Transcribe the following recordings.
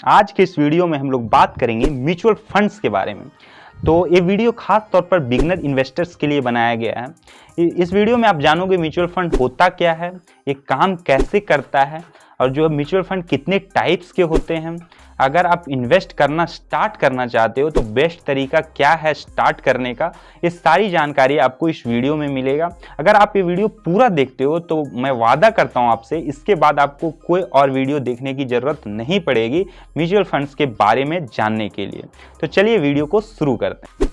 आज के इस वीडियो में हम लोग बात करेंगे म्यूचुअल फंड्स के बारे में। तो ये वीडियो खास तौर पर बिगनर इन्वेस्टर्स के लिए बनाया गया है। इस वीडियो में आप जानोगे म्यूचुअल फंड होता क्या है, ये काम कैसे करता है और जो म्यूचुअल फंड कितने टाइप्स के होते हैं। अगर आप इन्वेस्ट करना स्टार्ट करना चाहते हो तो बेस्ट तरीका क्या है स्टार्ट करने का, ये सारी जानकारी आपको इस वीडियो में मिलेगा। अगर आप ये वीडियो पूरा देखते हो तो मैं वादा करता हूं आपसे, इसके बाद आपको कोई और वीडियो देखने की ज़रूरत नहीं पड़ेगी म्यूचुअल फंड्स के बारे में जानने के लिए। तो चलिए वीडियो को शुरू करते हैं।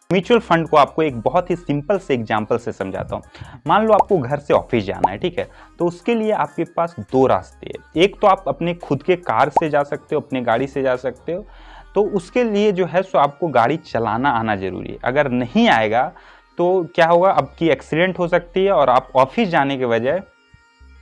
म्यूचुअल फंड को आपको एक बहुत ही सिंपल से एग्जांपल से समझाता हूँ। मान लो आपको घर से ऑफिस जाना है, ठीक है, तो उसके लिए आपके पास दो रास्ते हैं। एक तो आप अपने खुद के कार से जा सकते हो, अपने गाड़ी से जा सकते हो। तो उसके लिए जो है सो आपको गाड़ी चलाना आना जरूरी है। अगर नहीं आएगा तो क्या होगा, आपकी एक्सीडेंट हो सकती है और आप ऑफिस जाने के बजाय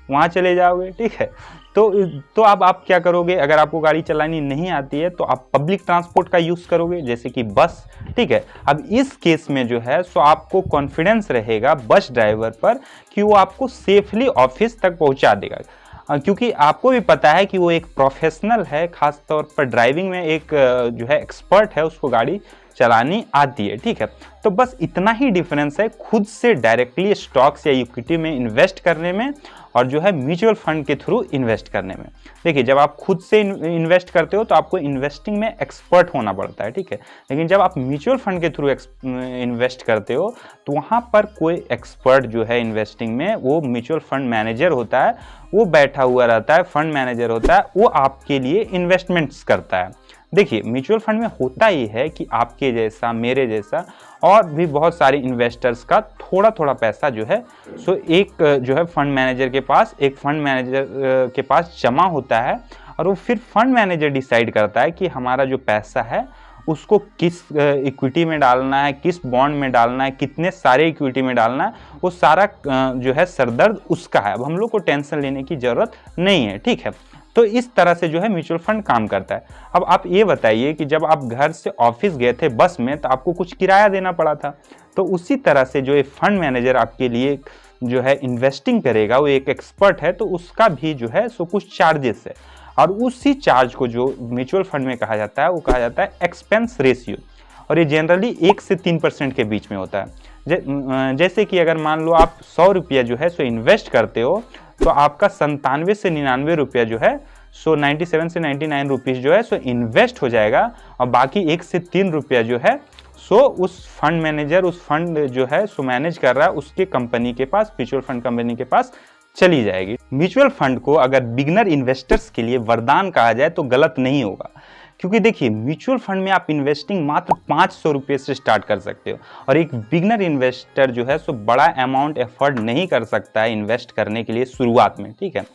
वहाँ चले जाओगे, ठीक है। तो अब आप क्या करोगे, अगर आपको गाड़ी चलानी नहीं आती है तो आप पब्लिक ट्रांसपोर्ट का यूज़ करोगे, जैसे कि बस, ठीक है। अब इस केस में जो है सो आपको कॉन्फिडेंस रहेगा बस ड्राइवर पर कि वो आपको सेफली ऑफिस तक पहुंचा देगा, क्योंकि आपको भी पता है कि वो एक प्रोफेशनल है, खास तौर पर ड्राइविंग में एक जो है एक्सपर्ट है, उसको गाड़ी चलानी आती है, ठीक है। तो बस इतना ही डिफरेंस है खुद से डायरेक्टली स्टॉक्स या इक्विटी में इन्वेस्ट करने में और जो है म्यूचुअल फंड के थ्रू इन्वेस्ट करने में। देखिए, जब आप खुद से इन्वेस्ट करते हो तो आपको इन्वेस्टिंग में एक्सपर्ट होना पड़ता है, ठीक है। लेकिन जब आप म्यूचुअल फंड के थ्रू इन्वेस्ट करते हो तो वहाँ पर कोई एक्सपर्ट जो है इन्वेस्टिंग में, वो म्यूचुअल फंड मैनेजर होता है, वो बैठा हुआ रहता है, फंड मैनेजर होता है, वो आपके लिए इन्वेस्टमेंट्स करता है। देखिए, म्यूचुअल फंड में होता ही है कि आपके जैसा, मेरे जैसा और भी बहुत सारे इन्वेस्टर्स का थोड़ा थोड़ा पैसा जो है सो एक जो है फंड मैनेजर के पास, एक फंड मैनेजर के पास जमा होता है और वो फिर फंड मैनेजर डिसाइड करता है कि हमारा जो पैसा है उसको किस इक्विटी में डालना है, किस बॉन्ड में डालना है, कितने सारे इक्विटी में डालना है, वो सारा जो है सरदर्द उसका है। अब हम लोग को टेंशन लेने की ज़रूरत नहीं है, ठीक है। तो इस तरह से जो है म्यूचुअल फंड काम करता है। अब आप ये बताइए कि जब आप घर से ऑफिस गए थे बस में तो आपको कुछ किराया देना पड़ा था, तो उसी तरह से जो ये फंड मैनेजर आपके लिए जो है इन्वेस्टिंग करेगा, वो एक एक्सपर्ट है, तो उसका भी जो है सो कुछ चार्जेस है और उसी चार्ज को जो म्यूचुअल फंड में कहा जाता है वो कहा जाता है एक्सपेंस रेशियो, और ये जनरली 1 से 3% के बीच में होता है। जैसे कि अगर मान लो आप 100 रुपया जो है सो इन्वेस्ट करते हो तो आपका 97 से 99 रुपया जो है सो 97 से 99 रुपीज़ जो है सो इन्वेस्ट हो जाएगा और बाकी 1 से 3 रुपया जो है सो उस फंड मैनेजर, उस फंड जो है सो मैनेज कर रहा है उसके कंपनी के पास, म्यूचुअल फंड कंपनी के पास चली जाएगी। म्यूचुअल फंड को अगर बिगनर इन्वेस्टर्स के लिए वरदान कहा जाए तो गलत नहीं होगा, क्योंकि देखिए म्यूचुअल फंड में आप इन्वेस्टिंग मात्र 500 रुपये से स्टार्ट कर सकते हो और एक बिगनर इन्वेस्टर जो है सो बड़ा अमाउंट एफर्ट नहीं कर सकता है इन्वेस्ट करने के लिए शुरुआत में, ठीक है।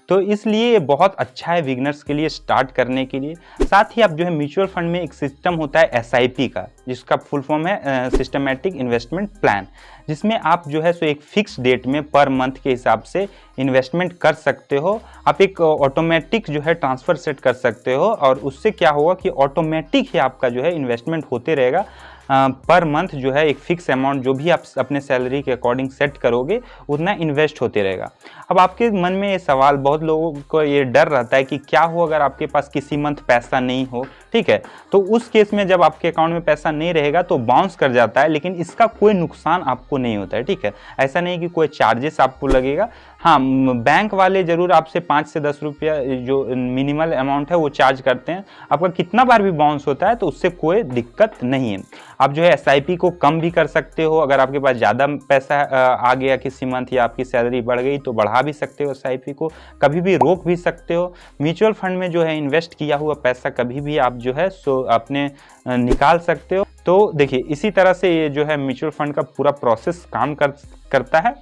तो इसलिए ये बहुत अच्छा है बिगनर्स के लिए स्टार्ट करने के लिए। साथ ही आप जो है म्यूचुअल फंड में एक सिस्टम होता है SIP का, जिसका फुल फॉर्म है सिस्टमैटिक इन्वेस्टमेंट प्लान, जिसमें आप जो है सो एक फिक्स डेट में पर मंथ के हिसाब से इन्वेस्टमेंट कर सकते हो। आप एक ऑटोमेटिक जो है ट्रांसफ़र सेट कर सकते हो और उससे क्या होगा कि ऑटोमेटिक ही आपका जो है इन्वेस्टमेंट होते रहेगा। पर मंथ जो है एक फिक्स अमाउंट जो भी आप अपने सैलरी के अकॉर्डिंग सेट करोगे उतना इन्वेस्ट होते रहेगा। अब आपके मन में ये सवाल, बहुत लोगों को ये डर रहता है कि क्या हो अगर आपके पास किसी मंथ पैसा नहीं हो, ठीक है। तो उस केस में जब आपके अकाउंट में पैसा नहीं रहेगा तो बाउंस कर जाता है, लेकिन इसका कोई नुकसान आपको नहीं होता है, ठीक है। ऐसा नहीं कि कोई चार्जेस आपको लगेगा। हाँ, बैंक वाले ज़रूर आपसे 5 से 10 रुपया जो मिनिमल अमाउंट है वो चार्ज करते हैं। आपका कितना बार भी बाउंस होता है तो उससे कोई दिक्कत नहीं है। आप जो है SIP को कम भी कर सकते हो, अगर आपके पास ज़्यादा पैसा आ गया किसी मंथ या आपकी सैलरी बढ़ गई तो बढ़ा भी सकते हो SIP को, कभी भी रोक भी सकते हो। म्यूचुअल फंड में जो है इन्वेस्ट किया हुआ पैसा कभी भी आप जो है सो अपने निकाल सकते हो। तो देखिए, इसी तरह से ये जो है म्यूचुअल फंड का पूरा प्रोसेस काम करता है।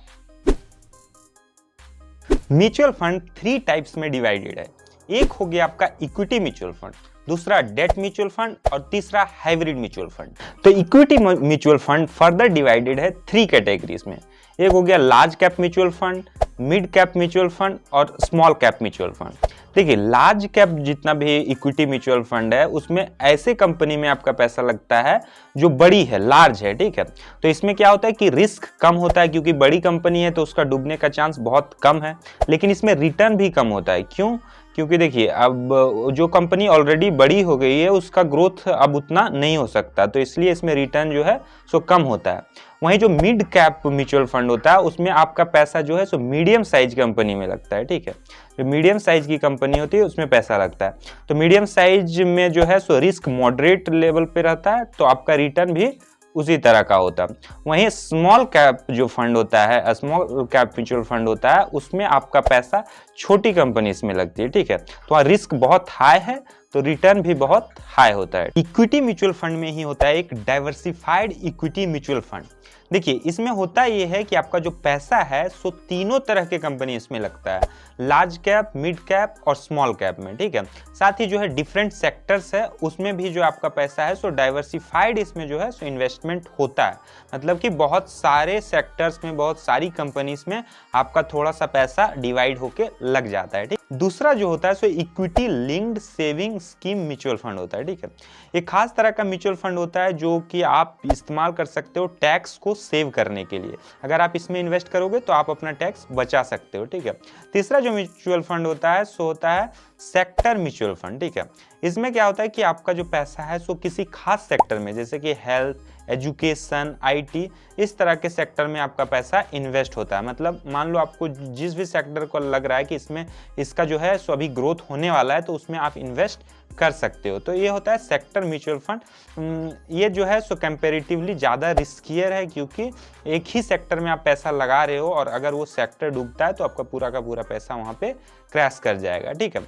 म्यूचुअल फंड 3 टाइप्स में डिवाइडेड है। एक हो गया आपका इक्विटी म्यूचुअल फंड, दूसरा डेट म्यूचुअल फंड और तीसरा हाइब्रिड म्यूचुअल फंड। तो equity mutual fund further divided है 3 कैटेगरीज में। एक हो गया large cap mutual fund, mid cap mutual fund और स्मॉल कैप म्यूचुअल फंड। देखिए, लार्ज कैप जितना भी इक्विटी म्यूचुअल फंड है उसमें ऐसे कंपनी में आपका पैसा लगता है जो बड़ी है, लार्ज है, ठीक है। तो इसमें क्या होता है कि रिस्क कम होता है, क्योंकि बड़ी कंपनी है तो उसका डूबने का चांस बहुत कम है, लेकिन इसमें रिटर्न भी कम होता है। क्यों? क्योंकि देखिए अब जो कंपनी ऑलरेडी बड़ी हो गई है उसका ग्रोथ अब उतना नहीं हो सकता, तो इसलिए इसमें रिटर्न जो है सो कम होता है। वहीं जो मिड कैप म्यूचुअल फंड होता है उसमें आपका पैसा जो है सो मीडियम साइज कंपनी में लगता है, ठीक है। जो मीडियम साइज की कंपनी होती है उसमें पैसा लगता है, तो मीडियम साइज में जो है सो रिस्क मॉडरेट लेवल पे रहता है, तो आपका रिटर्न भी उसी तरह का होता है। वहीं स्मॉल कैप जो फंड होता है, स्मॉल कैप म्यूचुअल फंड होता है, उसमें आपका पैसा छोटी कंपनीज में लगती है, ठीक है। तो वहाँ रिस्क बहुत हाई है तो रिटर्न भी बहुत हाई होता है। इक्विटी म्यूचुअल फंड में ही होता है एक डाइवर्सिफाइड इक्विटी म्यूचुअल फंड। देखिए इसमें होता यह है कि आपका जो पैसा है सो तीनों तरह के कंपनी इसमें लगता है, लार्ज कैप, मिड कैप और स्मॉल कैप में, ठीक है। साथ ही जो है डिफरेंट सेक्टर्स है उसमें भी जो आपका पैसा है सो डाइवर्सिफाइड इसमें जो है सो इन्वेस्टमेंट होता है, मतलब कि बहुत सारे सेक्टर्स में, बहुत सारी कंपनीज में आपका थोड़ा सा पैसा डिवाइड होके लग जाता है, ठीक। दूसरा जो होता है सो equity linked saving scheme mutual fund होता है, ठीक है। एक खास तरह का म्यूचुअल फंड होता है जो कि आप इस्तेमाल कर सकते हो टैक्स को सेव करने के लिए। अगर आप इसमें इन्वेस्ट करोगे तो आप अपना टैक्स बचा सकते हो, ठीक है। तीसरा जो म्यूचुअल फंड होता है सो होता है सेक्टर म्यूचुअल फंड, ठीक है। इसमें क्या होता है कि आपका जो पैसा है सो किसी खास सेक्टर में, जैसे कि हेल्थ, एजुकेशन, आईटी, इस तरह के सेक्टर में आपका पैसा इन्वेस्ट होता है। मतलब मान लो आपको जिस भी सेक्टर को लग रहा है कि इसमें इसका जो है सो अभी ग्रोथ होने वाला है तो उसमें आप इन्वेस्ट कर सकते हो, तो ये होता है सेक्टर म्यूचुअल फंड। ये जो है सो कंपैरेटिवली ज़्यादा रिस्कियर है क्योंकि एक ही सेक्टर में आप पैसा लगा रहे हो और अगर वो सेक्टर डूबता है तो आपका पूरा का पूरा पैसा वहाँ पे क्रैश कर जाएगा, ठीक है।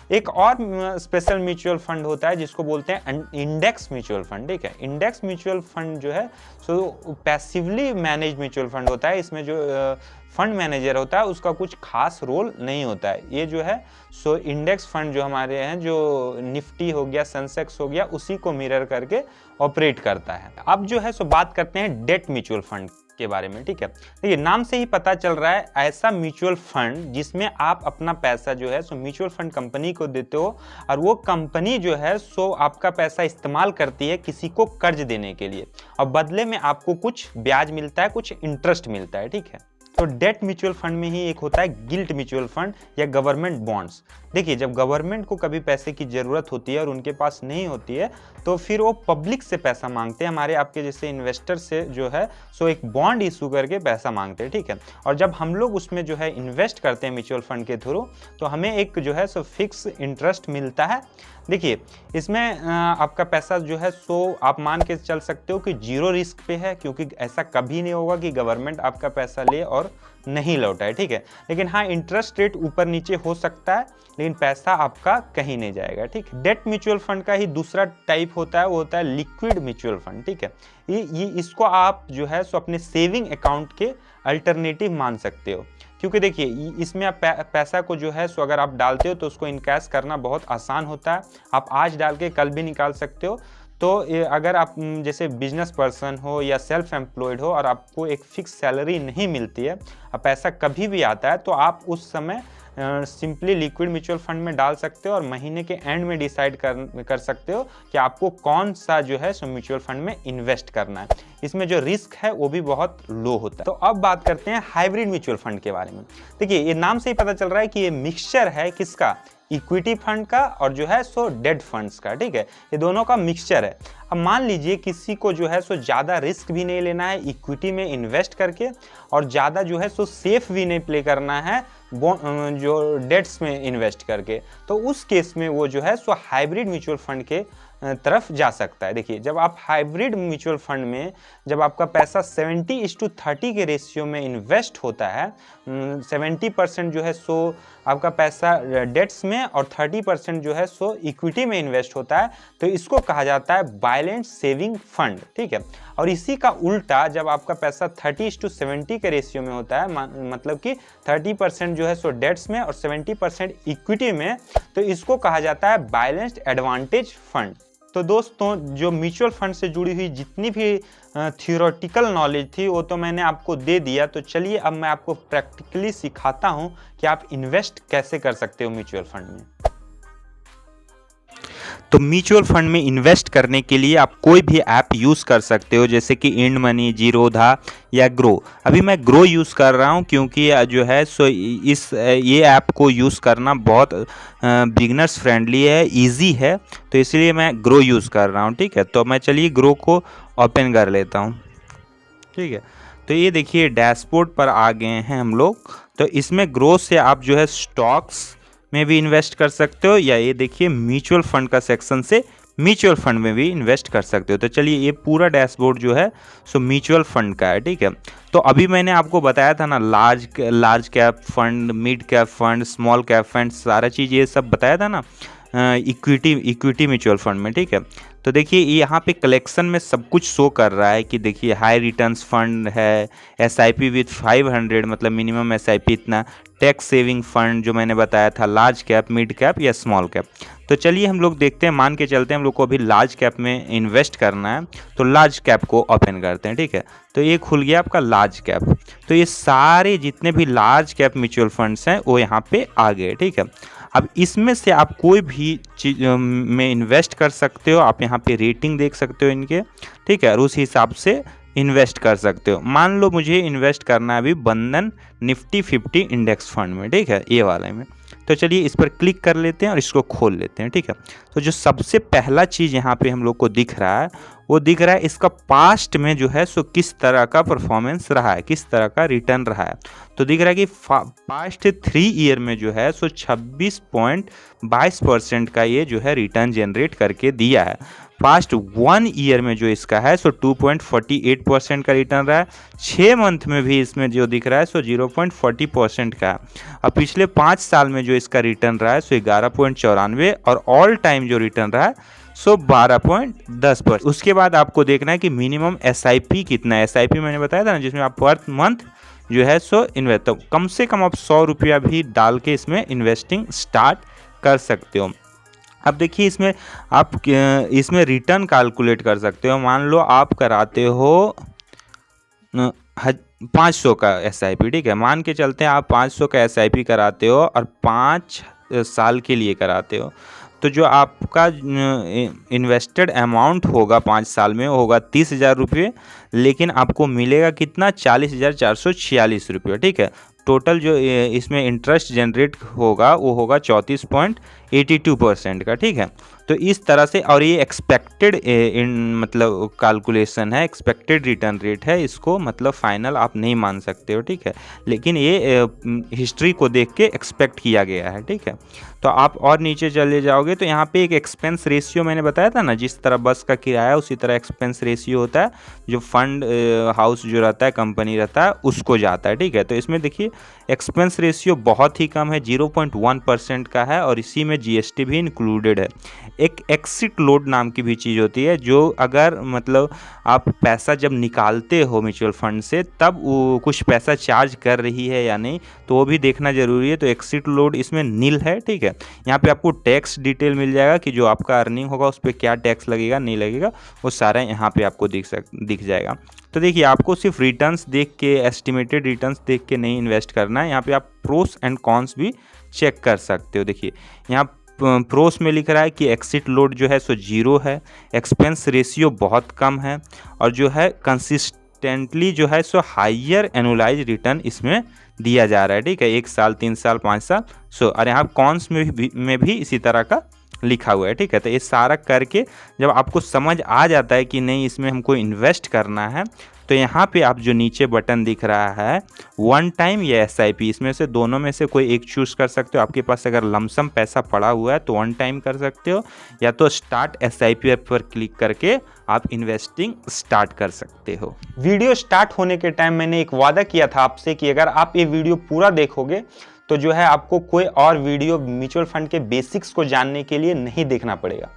एक और स्पेशल म्यूचुअल फंड होता है जिसको बोलते हैं इंडेक्स म्यूचुअल फंड, ठीक है। इंडेक्स म्यूचुअल फंड जो है सो पैसिवली मैनेज म्यूचुअल फंड होता है। इसमें जो फंड मैनेजर होता है उसका कुछ खास रोल नहीं होता है। ये जो है सो इंडेक्स फंड जो हमारे हैं, जो निफ्टी हो गया, सेंसेक्स हो गया, उसी को मिरर करके ऑपरेट करता है। अब जो है सो बात करते हैं डेट म्यूचुअल फंड के बारे में, ठीक है। देखिए नाम से ही पता चल रहा है ऐसा म्यूचुअल फंड जिसमें आप अपना पैसा जो है सो म्यूचुअल फंड कंपनी को देते हो और वो कंपनी जो है सो आपका पैसा इस्तेमाल करती है किसी को कर्ज देने के लिए और बदले में आपको कुछ ब्याज मिलता है, कुछ इंटरेस्ट मिलता है, ठीक है। तो डेट म्यूचुअल फंड में ही एक होता है गिल्ट म्यूचुअल फंड या गवर्नमेंट बॉन्ड्स। देखिए जब गवर्नमेंट को कभी पैसे की ज़रूरत होती है और उनके पास नहीं होती है तो फिर वो पब्लिक से पैसा मांगते हैं, हमारे आपके जैसे इन्वेस्टर से जो है सो एक बॉन्ड इशू करके पैसा मांगते हैं, ठीक है। और जब हम लोग उसमें जो है इन्वेस्ट करते हैं म्यूचुअल फंड के थ्रू तो हमें एक जो है सो फिक्स इंटरेस्ट मिलता है। देखिए इसमें आपका पैसा जो है सो आप मान के चल सकते हो कि जीरो रिस्क पे है, क्योंकि ऐसा कभी नहीं होगा कि गवर्नमेंट आपका पैसा ले और नहीं लौटाए, ठीक है। लेकिन हाँ इंटरेस्ट रेट ऊपर नीचे हो सकता है लेकिन पैसा आपका कहीं नहीं जाएगा, ठीक है। डेट म्यूचुअल फंड का ही दूसरा टाइप होता है, वो होता है लिक्विड म्यूचुअल फंड, ठीक है। ये इसको आप जो है सो अपने सेविंग अकाउंट के अल्टरनेटिव मान सकते हो, क्योंकि देखिए इसमें आप पैसा को जो है सो अगर आप डालते हो तो उसको इनकैश करना बहुत आसान होता है। आप आज डाल के कल भी निकाल सकते हो। तो अगर आप जैसे बिजनेस पर्सन हो या सेल्फ एम्प्लॉयड हो और आपको एक फिक्स सैलरी नहीं मिलती है और पैसा कभी भी आता है तो आप उस समय सिंपली लिक्विड म्यूचुअल फंड में डाल सकते हो और महीने के एंड में डिसाइड कर सकते हो कि आपको कौन सा जो है सो म्यूचुअल फंड में इन्वेस्ट करना है। इसमें जो रिस्क है वो भी बहुत लो होता है। तो अब बात करते हैं हाइब्रिड म्यूचुअल फंड के बारे में। देखिए ये नाम से ही पता चल रहा है कि ये मिक्सचर है किसका, इक्विटी फंड का और जो है सो डेट फंड्स का, ठीक है। ये दोनों का मिक्सचर है। अब मान लीजिए किसी को जो है सो ज़्यादा रिस्क भी नहीं लेना है इक्विटी में इन्वेस्ट करके और ज़्यादा जो है सो सेफ भी नहीं प्ले करना है जो डेट्स में इन्वेस्ट करके, तो उस केस में वो जो है सो हाइब्रिड म्यूचुअल फंड के तरफ जा सकता है। देखिए जब आप हाइब्रिड म्यूचुअल फंड में जब आपका पैसा 70:30 के रेशियो में इन्वेस्ट होता है, 70% जो है सो आपका पैसा डेट्स में और 30% जो है सो इक्विटी में इन्वेस्ट होता है, तो इसको कहा जाता है बैलेंस सेविंग फंड, ठीक है। और इसी का उल्टा जब आपका पैसा 30:70 के रेशियो में होता है, मतलब कि 30% जो है सो डेट्स में और 70% इक्विटी में, तो इसको कहा जाता है बैलेंस्ड एडवांटेज फंड। तो दोस्तों जो म्यूचुअल फंड से जुड़ी हुई जितनी भी थियोरेटिकल नॉलेज थी वो तो मैंने आपको दे दिया। तो चलिए अब मैं आपको प्रैक्टिकली सिखाता हूँ कि आप इन्वेस्ट कैसे कर सकते हो म्यूचुअल फंड में। तो म्यूचुअल फंड में इन्वेस्ट करने के लिए आप कोई भी ऐप यूज़ कर सकते हो, जैसे कि इंड मनी, जीरोधा या ग्रो। अभी मैं ग्रो यूज़ कर रहा हूँ क्योंकि जो है सो ये ऐप को यूज़ करना बहुत बिगनर्स फ्रेंडली है, इजी है, तो इसलिए मैं ग्रो यूज़ कर रहा हूँ। ठीक है, तो मैं चलिए ग्रो को ओपन कर लेता हूँ। ठीक है, तो ये देखिए डैशबोर्ड पर आ गए हैं हम लोग। तो इसमें ग्रो से आप जो है स्टॉक्स में भी इन्वेस्ट कर सकते हो, या ये देखिए म्यूचुअल फंड का सेक्शन से म्यूचुअल फंड में भी इन्वेस्ट कर सकते हो। तो चलिए ये पूरा डैशबोर्ड जो है सो म्यूचुअल फंड का है। ठीक है, तो अभी मैंने आपको बताया था ना large cap fund, mid cap fund, small cap fund, सारा चीज़ ये सब बताया था ना इक्विटी म्यूचुअल फंड में। ठीक है, तो देखिए यहाँ पे कलेक्शन में सब कुछ शो कर रहा है कि देखिए हाई रिटर्न्स फंड है, SIP विथ 500 मतलब मिनिमम SIP इतना, टैक्स सेविंग फंड जो मैंने बताया था, लार्ज कैप, मिड कैप या स्मॉल कैप। तो चलिए हम लोग देखते हैं, मान के चलते हैं हम लोग को अभी लार्ज कैप में इन्वेस्ट करना है, तो लार्ज कैप को ओपन करते हैं। ठीक है, तो ये खुल गया आपका लार्ज कैप। तो ये सारे जितने भी लार्ज कैप म्यूचुअल फंड्स हैं वो यहाँ पे आ गए। ठीक है, अब इसमें से आप कोई भी चीज में इन्वेस्ट कर सकते हो। आप यहाँ पे रेटिंग देख सकते हो इनके। ठीक है, और उस हिसाब से इन्वेस्ट कर सकते हो। मान लो मुझे इन्वेस्ट करना है अभी बंधन निफ्टी 50 इंडेक्स फंड में। ठीक है, ये वाले में। तो चलिए इस पर क्लिक कर लेते हैं और इसको खोल लेते हैं। ठीक है, तो जो सबसे पहला चीज़ यहाँ पे हम लोग को दिख रहा है वो दिख रहा है इसका पास्ट में जो है सो किस तरह का परफॉर्मेंस रहा है, किस तरह का रिटर्न रहा है। तो दिख रहा है कि पास्ट 3 ईयर में जो है सो 26.22% का ये जो है रिटर्न जनरेट करके दिया है। फास्ट 1 ईयर में जो इसका है सो 2.48% का रिटर्न रहा है। 6 मंथ में भी इसमें जो दिख रहा है सो 0.40% का है। और पिछले 5 साल में जो इसका रिटर्न रहा है सो 11.94, और ऑल टाइम जो रिटर्न रहा है सो 12.10%। उसके बाद आपको देखना है कि मिनिमम SIP कितना है। SIP मैंने बताया था ना, जिसमें आप पर मंथ जो है सो इन्वेस्ट, तो कम से कम आप 100 रुपया भी डाल के इसमें इन्वेस्टिंग स्टार्ट कर सकते हो। अब देखिए इसमें आप इसमें रिटर्न कैलकुलेट कर सकते हो। मान लो आप कराते हो 500 का SIP। ठीक है, मान के चलते हैं आप 500 का SIP कराते हो और 5 साल के लिए कराते हो, तो जो आपका इन्वेस्टेड अमाउंट होगा 5 साल में होगा 30,000 रुपये, लेकिन आपको मिलेगा कितना, 40,446 रुपये। ठीक है, टोटल जो इसमें इंटरेस्ट जनरेट होगा वो होगा 34.82% का। ठीक है, तो इस तरह से, और ये एक्सपेक्टेड मतलब कैलकुलेशन है, एक्सपेक्टेड रिटर्न रेट है, इसको मतलब फाइनल आप नहीं मान सकते हो। ठीक है, लेकिन ये हिस्ट्री को देख के एक्सपेक्ट किया गया है। ठीक है, तो आप और नीचे चले जाओगे तो यहाँ पे एक एक्सपेंस रेशियो मैंने बताया था ना, जिस तरह बस का किराया उसी तरह एक्सपेंस रेशियो होता है, जो फंड हाउस जो रहता है, कंपनी रहता है, उसको जाता है। ठीक है, तो इसमें देखिए एक्सपेंस रेशियो बहुत ही कम है, 0.1% का है, और इसी में GST भी इंक्लूडेड है। एक एक्सिट लोड नाम की भी चीज़ होती है, जो अगर मतलब आप पैसा जब निकालते हो म्यूचुअल फंड से तब वो कुछ पैसा चार्ज कर रही है या नहीं, तो वो भी देखना जरूरी है। तो एक्सिट लोड इसमें नील है। ठीक है, यहाँ पे आपको टैक्स डिटेल मिल जाएगा कि जो आपका अर्निंग होगा उस पर क्या टैक्स लगेगा, नहीं लगेगा, वो सारा यहाँ पे आपको दिख जाएगा। तो देखिए आपको सिर्फ रिटर्न्स देख के, एस्टिमेटेड रिटर्न्स देख के नहीं इन्वेस्ट करना है, यहाँ पे आप प्रोस एंड कॉन्स भी चेक कर सकते हो। देखिए यहाँ प्रोस में लिख रहा है कि एक्सिट लोड जो है सो 0 है, एक्सपेंस रेशियो बहुत कम है, और जो है कंसिस्टेंटली जो है सो हाइयर एनुअलाइज रिटर्न इसमें दिया जा रहा है। ठीक है, 1 साल, 3 साल, 5 साल और यहाँ कॉन्स में भी इसी तरह का लिखा हुआ है। ठीक है, तो ये सारा करके जब आपको समझ आ जाता है कि नहीं इसमें हमको इन्वेस्ट करना है, तो यहाँ पे आप जो नीचे बटन दिख रहा है 1 टाइम या SIP, इसमें से दोनों में से कोई एक चूज़ कर सकते हो। आपके पास अगर लमसम पैसा पड़ा हुआ है तो 1 टाइम कर सकते हो, या तो स्टार्ट SIP पर क्लिक करके आप इन्वेस्टिंग स्टार्ट कर सकते हो। वीडियो स्टार्ट होने के टाइम मैंने एक वादा किया था आपसे कि अगर आप ये वीडियो पूरा देखोगे तो जो है आपको कोई और वीडियो म्यूचुअल फंड के बेसिक्स को जानने के लिए नहीं देखना पड़ेगा।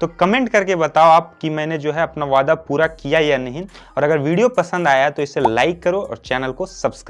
तो कमेंट करके बताओ आप कि मैंने जो है अपना वादा पूरा किया या नहीं, और अगर वीडियो पसंद आया तो इसे लाइक करो और चैनल को सब्सक्राइब